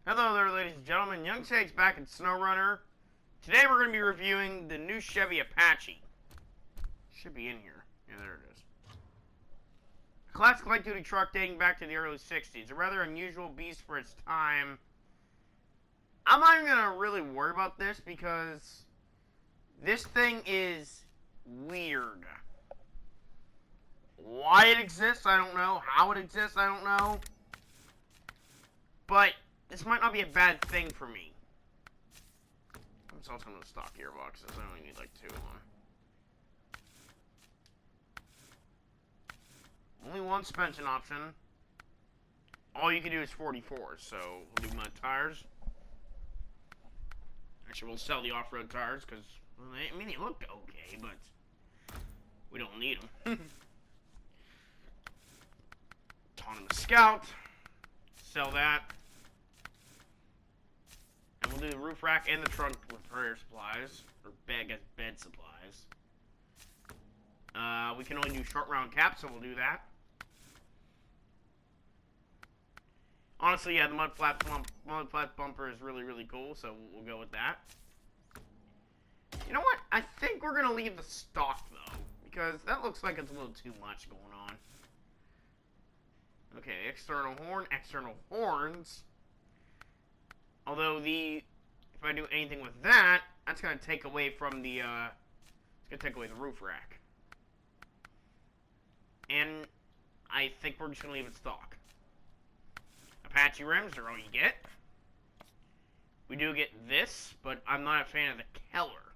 Hello there, ladies and gentlemen. Young Sage's back at SnowRunner. Today we're going to be reviewing the new Chevy Apache. Should be in here. Yeah, there it is. A classic light-duty truck dating back to the early 60s. A rather unusual beast for its time. I'm not even going to really worry about this because this thing is weird. Why it exists, I don't know. How it exists, I don't know. But this might not be a bad thing for me. I'm just also going to stock gearboxes. I only need like 2 of them. Only one suspension option. All you can do is 44s, so we'll do mud tires. Actually, we'll sell the off-road tires because, well, I mean, they look okay, but we don't need them. Autonomous Scout. Sell that. And we'll do the roof rack and the trunk repair supplies. Or bed supplies. We can only do short round caps, so we'll do that. Honestly, yeah, the mud flat bumper is really, really cool, so we'll go with that. You know what? I think we're going to leave the stock, though. Because that looks like it's a little too much going on. Okay, external horns. Although if I do anything with that, that's gonna take away from the, it's gonna take away the roof rack. And I think we're just gonna leave it stock. Apache rims are all you get. We do get this, but I'm not a fan of the color.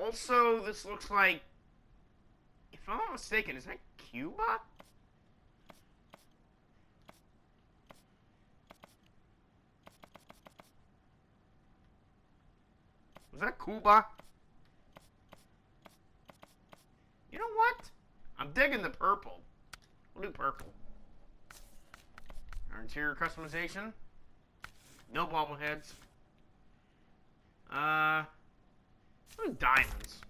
Also, this looks like, if I'm not mistaken, is that Cuba? Was that Cuba? You know what? I'm digging the purple. We'll do purple. Our interior customization. No bobbleheads. We'll do diamonds.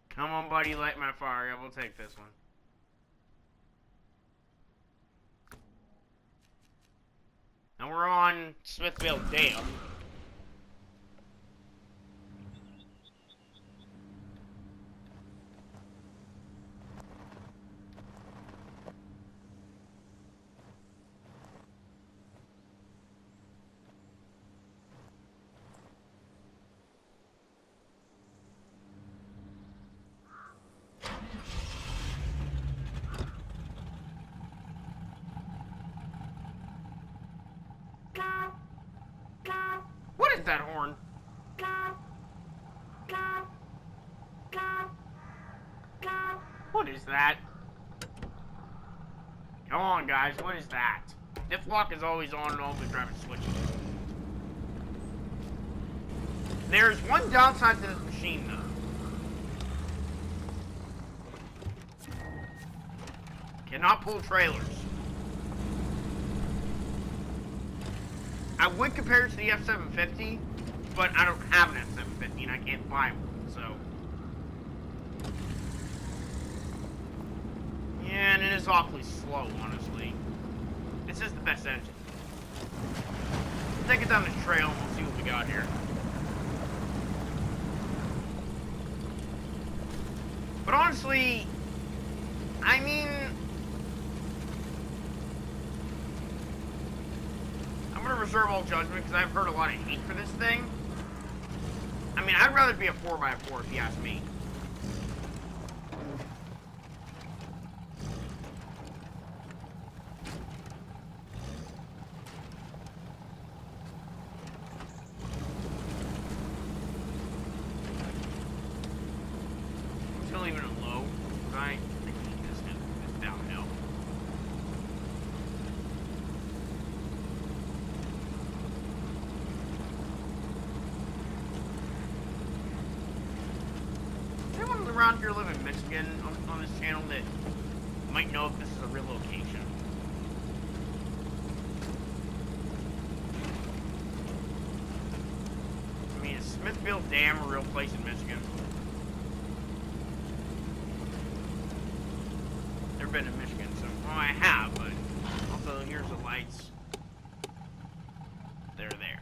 Come on, buddy, light my fire. Yeah, we'll take this one. Now we're on Smithville Dam. What is that horn? What is that? Come on, guys, what is that? This lock is always on and off the driving switches. There's one downside to this machine, though. Cannot pull trailers. I would compare it to the F750, but I don't have an F750 and I can't buy one, so. Yeah, and it is awfully slow, honestly. This is the best engine. Let's take it down the trail and we'll see what we got here. But honestly, I mean, I'm going to reserve all judgment because I've heard a lot of hate for this thing. I mean, I'd rather be a 4x4 if you ask me. I'm just going to leave it at low because I think this is downhill. Around here live in Michigan on this channel that might know if this is a real location. I mean, is Smithville Dam a real place in Michigan? never been to Michigan, so well, I have, but also here's the lights. They're there.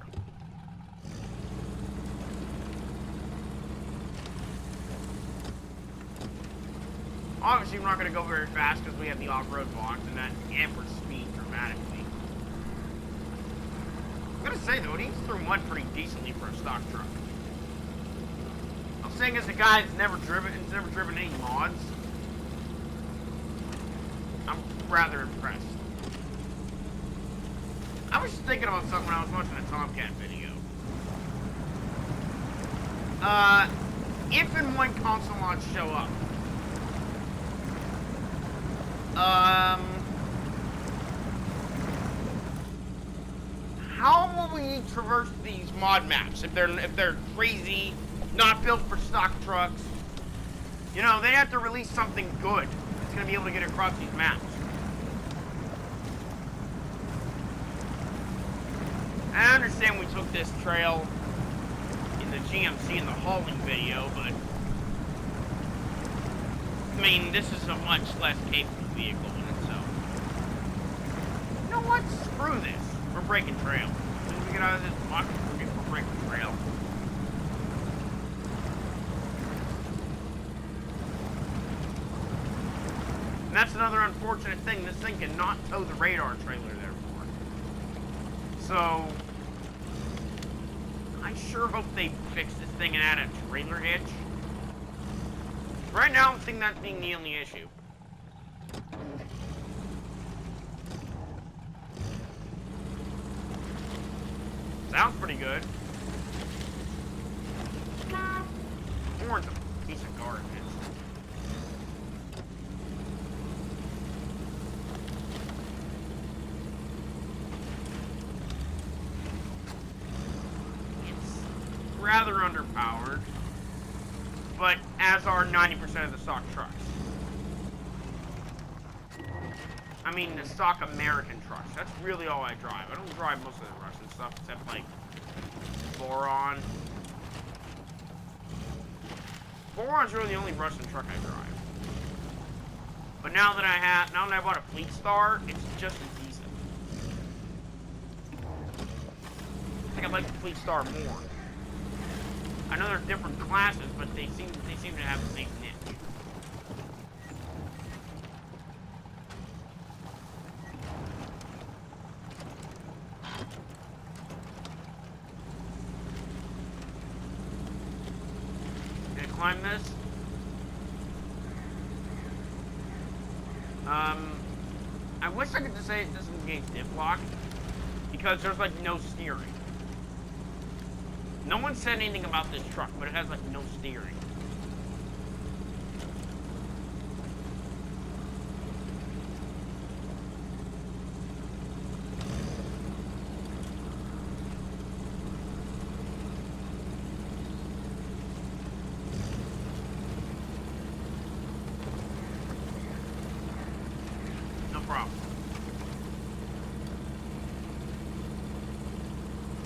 Obviously, we're not going to go very fast because we have the off-road box, and that hampers speed dramatically. I'm going to say, though, it eats through mud pretty decently for a stock truck. I'm saying as a guy that's never driven any mods, I'm rather impressed. I was just thinking about something when I was watching a Tomcat video. If and when console mods show up, how will we traverse these mod maps if they're crazy, not built for stock trucks? You know, they have to release something good that's gonna be able to get across these maps. I understand we took this trail in the GMC in the hauling video, but I mean, this is a much less capable vehicle in itself. You know what? Screw this. We're breaking trail. As soon as we get out of this box, we're breaking trail. And that's another unfortunate thing. This thing cannot tow the radar trailer, therefore. So, I sure hope they fix this thing and add a trailer hitch. Right now, I'm thinking that being the only issue. Sounds pretty good. Horn's a piece of garbage. It's rather underpowered, but as are 90% of the stock trucks. I mean, the stock American trucks. That's really all I drive. I don't drive most of the Russian stuff, except, like, Boron. Boron's really the only Russian truck I drive. But now that I bought a Fleet Star, it's just as decent. I think I like the Fleet Star more. I know they're different classes, but they seem to have the same niche. Climb this. I wish I could just say it disengage dip lock, because there's like no steering. No one said anything about this truck, but it has like no steering.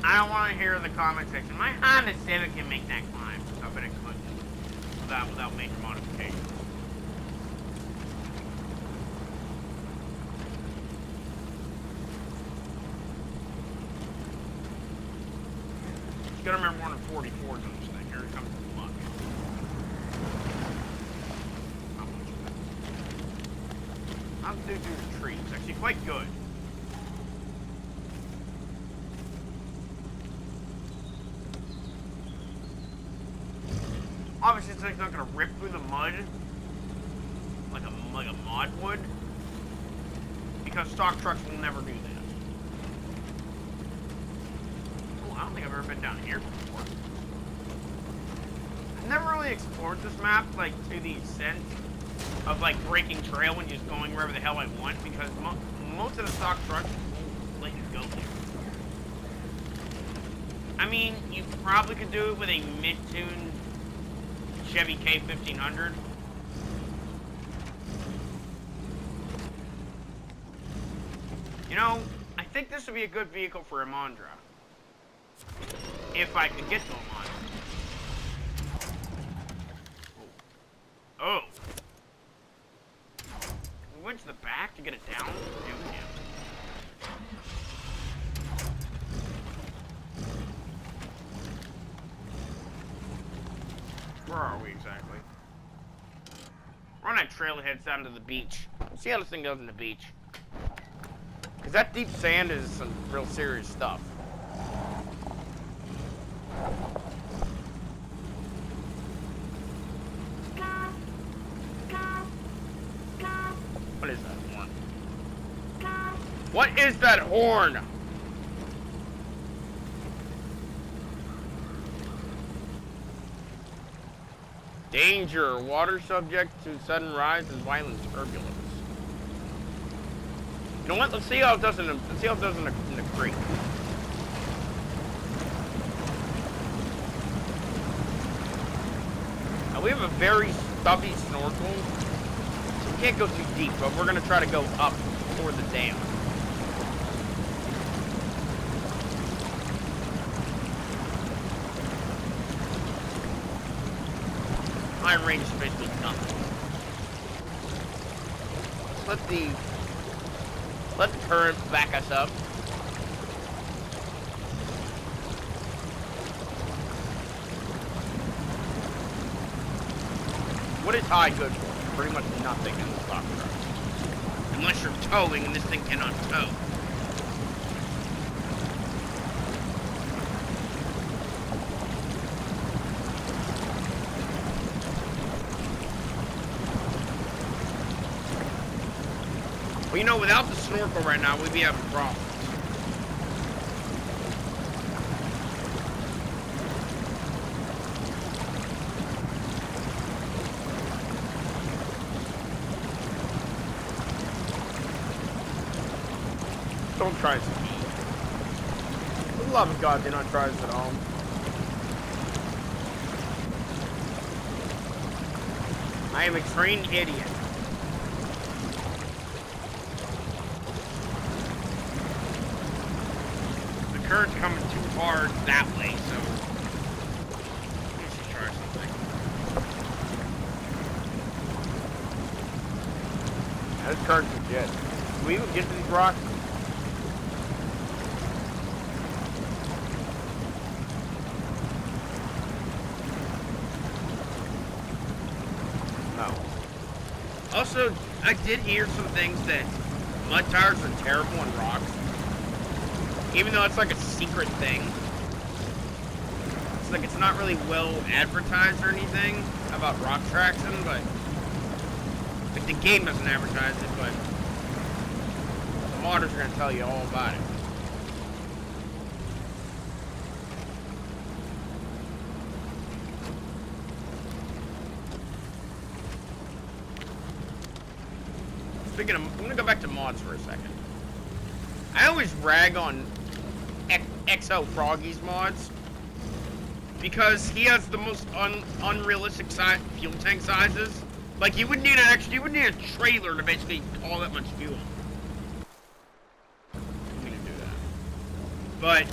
I don't want to hear in the comment section, my Honda Civic can make that climb. I bet it could. Without major modifications. You gotta remember more than 44s on this thing. Here it comes the luck. How much is that? How's it do through the tree? It's actually quite good. Obviously, this thing's not gonna rip through the mud like a mod would, because stock trucks will never do that. Oh, I don't think I've ever been down here before. I've never really explored this map, like, to the extent of, like, breaking trail and just going wherever the hell I want, because most of the stock trucks won't let you go there. I mean, you probably could do it with a mid-tuned Chevy K1500. You know, I think this would be a good vehicle for a Mondra. If I could get to a Mondra. Oh. Which back to get it down? Yeah, we can. Where are we exactly? We're on that trail that heads down to the beach. Let's see how this thing goes in the beach. Because that deep sand is some real serious stuff. What is that horn? What is that horn? Danger. Water subject to sudden rise and violent turbulence. You know what? Let's see how it does in the creek. Now we have a very stubby snorkel, so we can't go too deep, but we're gonna try to go up toward the dam. Iron range is basically nothing. Let the current back us up. What is high good for? Pretty much nothing in the stock truck. Unless you're towing, and this thing cannot tow. Well, you know, without the snorkel right now, we'd be having problems. Don't try this at home. For the love of God, do not try this at home. I am a trained idiot. The current's coming too hard that way, so let's just try something. This current's legit. Can we even get to these rocks? Also, I did hear some things that mud tires are terrible on rocks. Even though it's like a secret thing. It's like it's not really well advertised or anything about rock traction, but like the game doesn't advertise it, but the modders are gonna tell you all about it. Speaking of, I'm gonna go back to mods for a second. I always rag on XL Froggy's mods because he has the most unrealistic fuel tank sizes. Like you would need a trailer to basically haul that much fuel. I'm gonna do that, but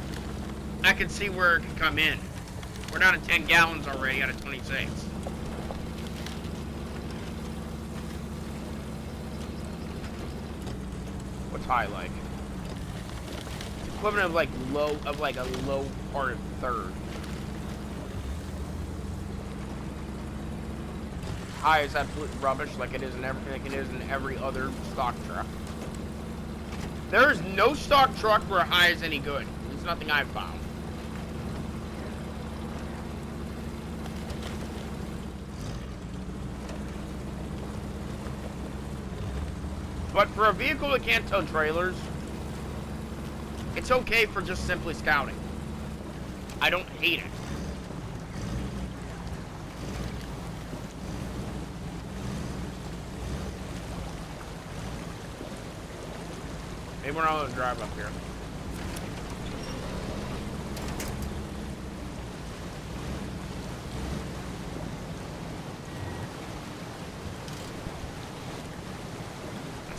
I can see where it can come in. We're down to 10 gallons already out of 26. High like it's equivalent of like a low part of third. High is absolute rubbish, like it is in every other stock truck. There is no stock truck where high is any good. There's nothing I've found. But for a vehicle that can't tow trailers, it's okay for just simply scouting. I don't hate it. Maybe we're not allowed to drive up here.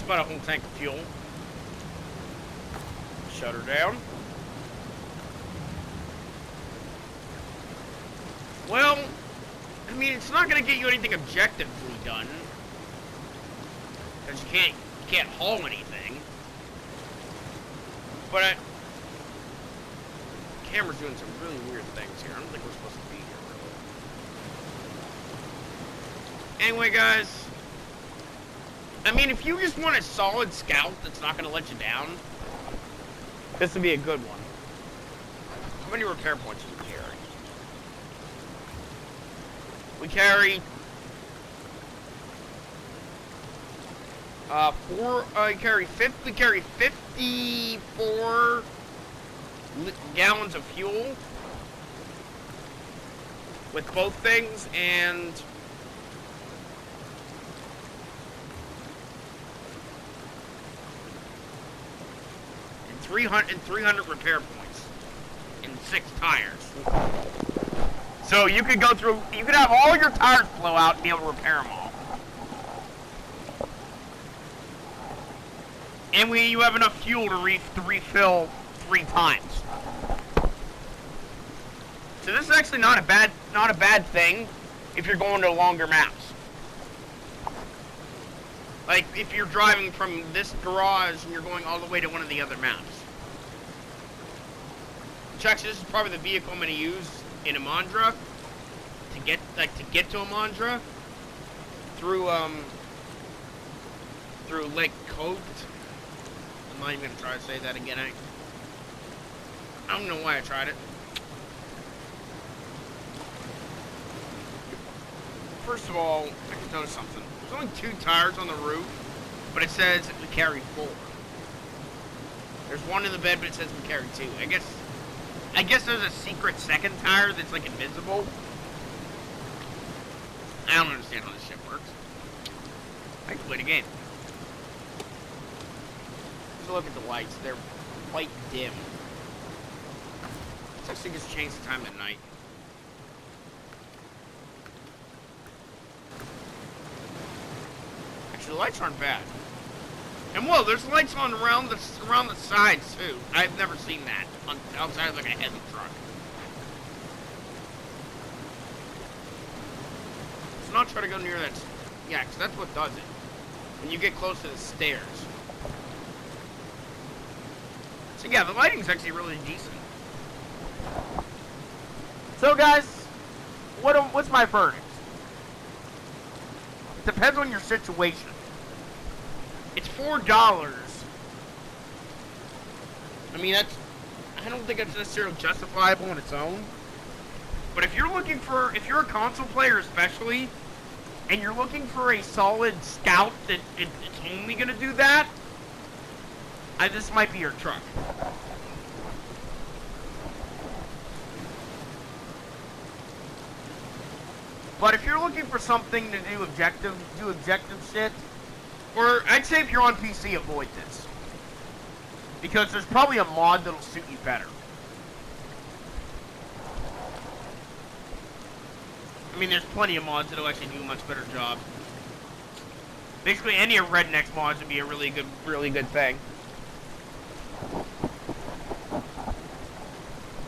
About a whole tank of fuel. Shut her down. Well, I mean, it's not going to get you anything objectively done. Because you can't haul anything. But the camera's doing some really weird things here. I don't think we're supposed to be here, really. Anyway, guys. I mean, if you just want a solid scout that's not going to let you down, this would be a good one. How many repair points do we carry? We carry... we carry 54 gallons of fuel with both things, and 300 repair points and 6 tires. So you could go through, you could have all your tires blow out and be able to repair them all. And you have enough fuel to refill 3 times. So this is actually not a bad thing if you're going to longer maps. Like if you're driving from this garage and you're going all the way to one of the other maps. Which actually, this is probably the vehicle I'm going to use in Amandra to get to Amandra through Lake Cote. I'm not even going to try to say that again. I don't know why I tried it. First of all, I can notice something. There's only 2 tires on the roof, but it says we carry 4. There's 1 in the bed, but it says we carry 2. I guess there's a secret second tire that's like invisible. I don't understand how this shit works. I can play the game. Let's look at the lights. They're quite dim. Let's actually just change the time at night. Actually, the lights aren't bad. And whoa, there's lights on around the sides too. I've never seen that outside of like a heavy truck. Let's not try to go near that. Yeah, because that's what does it. When you get close to the stairs. So yeah, the lighting's actually really decent. So guys, what's my verdict? It depends on your situation. It's $4. I mean, I don't think that's necessarily justifiable on its own. But if you're a console player especially, and you're looking for a solid scout that it's only gonna do that, this might be your truck. But if you're looking for something to do objective shit, or I'd say if you're on PC, avoid this. Because there's probably a mod that'll suit you better. I mean, there's plenty of mods that'll actually do a much better job. Basically, any of Redneck's mods would be a really good thing.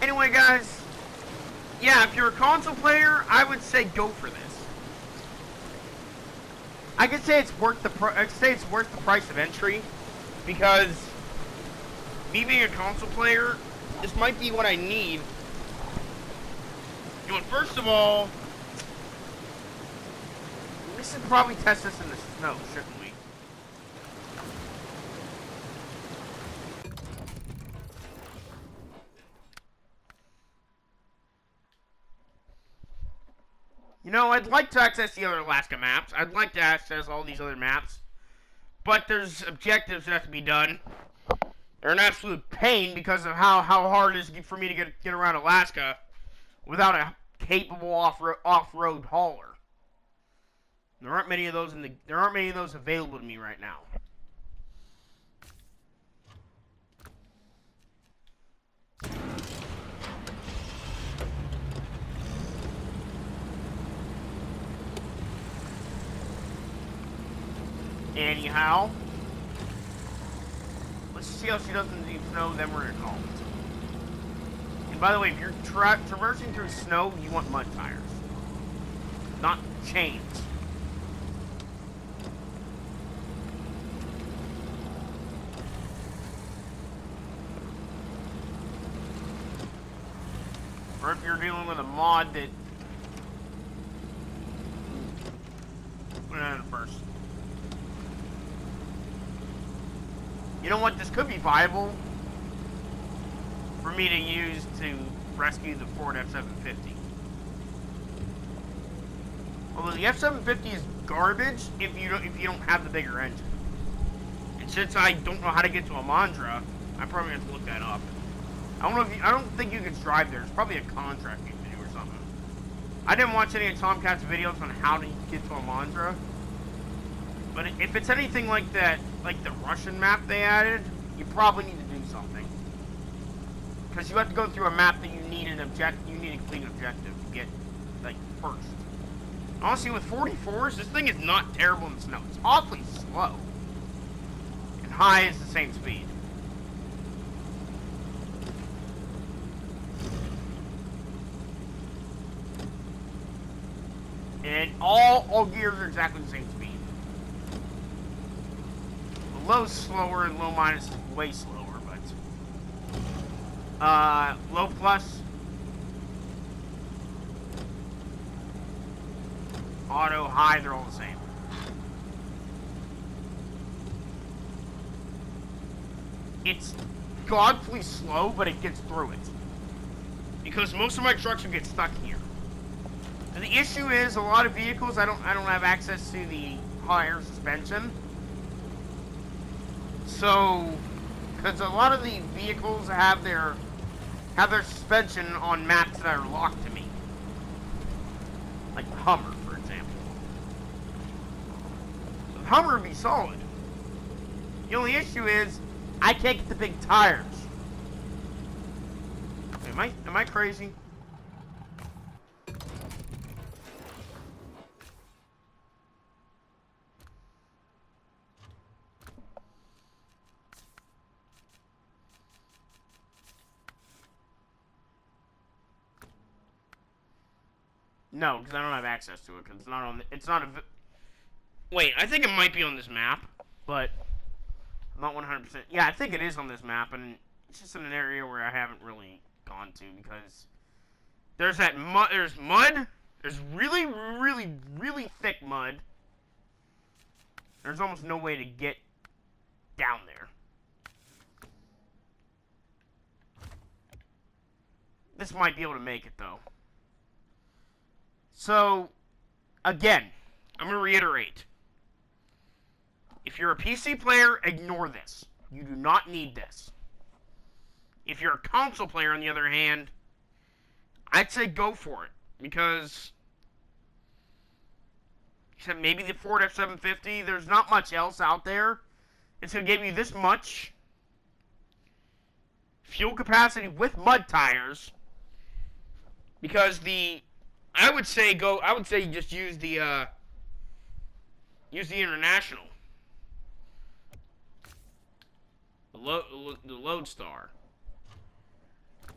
Anyway, guys, yeah, if you're a console player, I would say go for this. I could say it's worth the price of entry, because me being a console player, this might be what I need. You know, first of all, we should probably test this in the snow, shouldn't we? You know, I'd like to access the other Alaska maps. I'd like to access all these other maps. But there's objectives that have to be done. They're an absolute pain because of how hard it is for me to get around Alaska without a capable off-road hauler. There aren't many of those available to me right now. Anyhow, let's see how she doesn't leave snow, then we're gonna call it. And by the way, if you're traversing through snow, you want mud tires, not chains. or if you're dealing with a mod that... Put it in first. You know what? This could be viable for me to use to rescue the Ford F-750. Although the F-750 is garbage if you don't have the bigger engine. And since I don't know how to get to Amandra, I probably have to look that up. I don't think you can drive there. It's probably a contract you can do or something. I didn't watch any of Tomcat's videos on how to get to Amandra. But if it's anything like that, like the Russian map they added, you probably need to do something. Because you have to go through a map that you need a clean objective to get, like, first. Honestly, with 44s, this thing is not terrible in the snow. It's awfully slow. And high is the same speed. And all gears are exactly the same speed. The low's slower and low minus is way slower, but... low plus... Auto, high, they're all the same. It's godfully slow, but it gets through it. Because most of my trucks will get stuck here. And the issue is, a lot of vehicles, I don't have access to the higher suspension. So, because a lot of the vehicles have their suspension on maps that are locked to me. Like the Hummer, for example. So the Hummer would be solid. The only issue is, I can't get the big tires. Am I crazy? No, because I don't have access to it. Because it's not a. Wait, I think it might be on this map, but I'm not 100%. Yeah, I think it is on this map, and it's just in an area where I haven't really gone to because there's that mud. There's mud. There's really, really, really thick mud. There's almost no way to get down there. This might be able to make it though. So, again, I'm going to reiterate. If you're a PC player, ignore this. You do not need this. If you're a console player, on the other hand, I'd say go for it. Because, except maybe the Ford F-750, there's not much else out there. It's going to give you this much fuel capacity with mud tires. Because I would say just use the International. The Lodestar.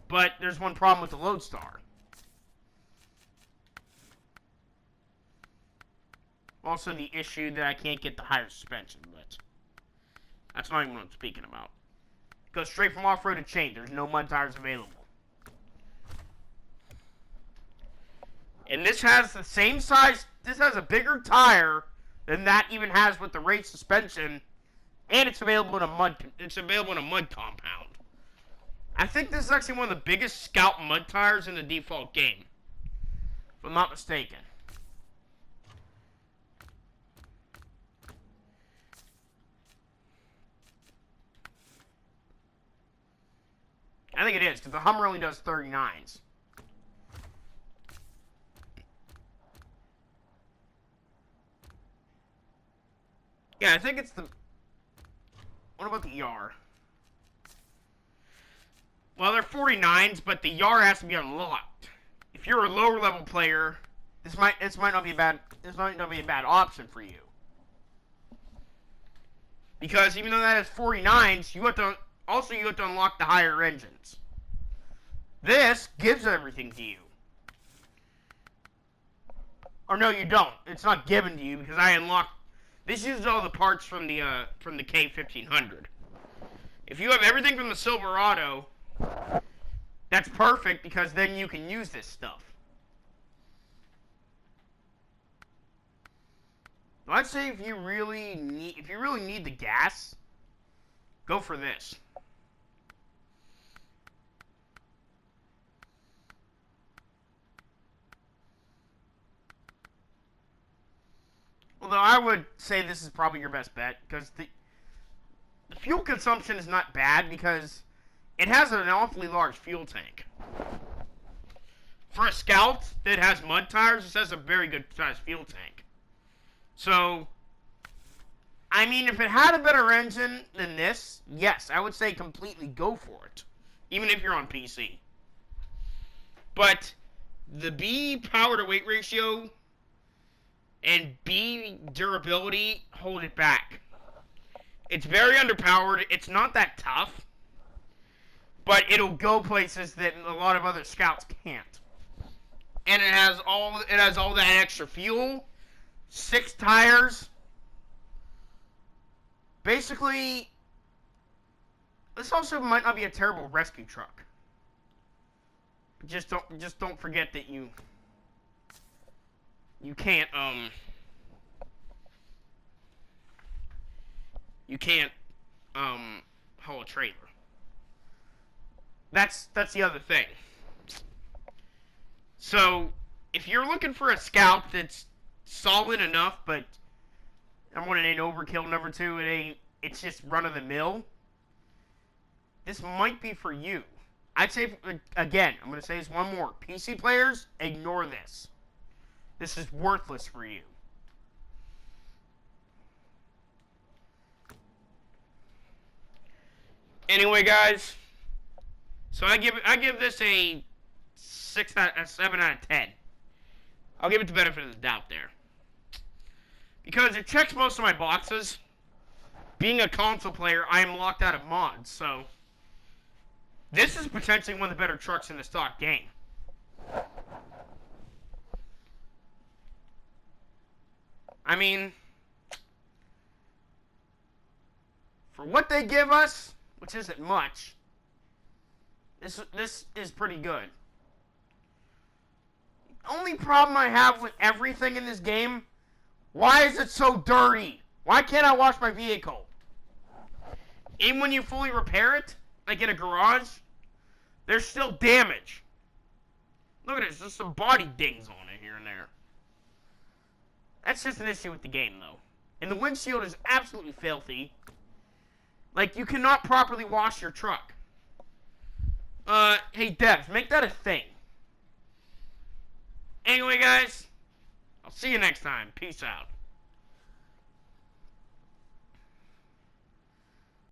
But there's one problem with the Lodestar. Also the issue that I can't get the higher suspension, but that's not even what I'm speaking about. It goes straight from off-road to chain. There's no mud tires available. And this has the same size, this has a bigger tire than that even has with the race suspension, and it's available in a mud compound. I think this is actually one of the biggest Scout mud tires in the default game, if I'm not mistaken. I think it is, because the Hummer only does 39s. Yeah, I think it's the... What about the ER? Well, they're 49s, but the ER has to be unlocked. If you're a lower level player, this might not be a bad option for you. Because even though that is 49s, you have to unlock the higher engines. This gives everything to you. Or no, you don't. It's not given to you because I unlocked. This uses all the parts from the K1500. If you have everything from the Silverado, That's perfect because then you can use this stuff. I'd say if you really need the gas, go for this. Although I would say this is probably your best bet because the fuel consumption is not bad because it has an awfully large fuel tank. For a Scout that has mud tires, this has a very good sized fuel tank. So, I mean, if it had a better engine than this, yes, I would say completely go for it. Even if you're on PC. But the B power to weight ratio and B durability hold it back. It's very underpowered. It's not that tough. But it'll go places that a lot of other Scouts can't. And it has all that extra fuel, 6 tires. Basically, this also might not be a terrible rescue truck. Just don't forget that you can't haul a trailer. That's the other thing. So, if you're looking for a Scout that's solid enough, but number one, it ain't overkill. Number two, it's just run of the mill. This might be for you. I'd say, again, I'm going to say this one more. PC players, ignore this. This is worthless for you. Anyway, guys, so I give this a 7 out of 10. I'll give it the benefit of the doubt there. Because it checks most of my boxes. Being a console player, I am locked out of mods, so this is potentially one of the better trucks in the stock game. I mean, for what they give us, which isn't much, this is pretty good. The only problem I have with everything in this game, why is it so dirty? Why can't I wash my vehicle? Even when you fully repair it, like in a garage, there's still damage. Look at this, there's some body dings on it here and there. That's just an issue with the game, though. And the windshield is absolutely filthy. Like, you cannot properly wash your truck. Hey, devs, make that a thing. Anyway, guys, I'll see you next time. Peace out.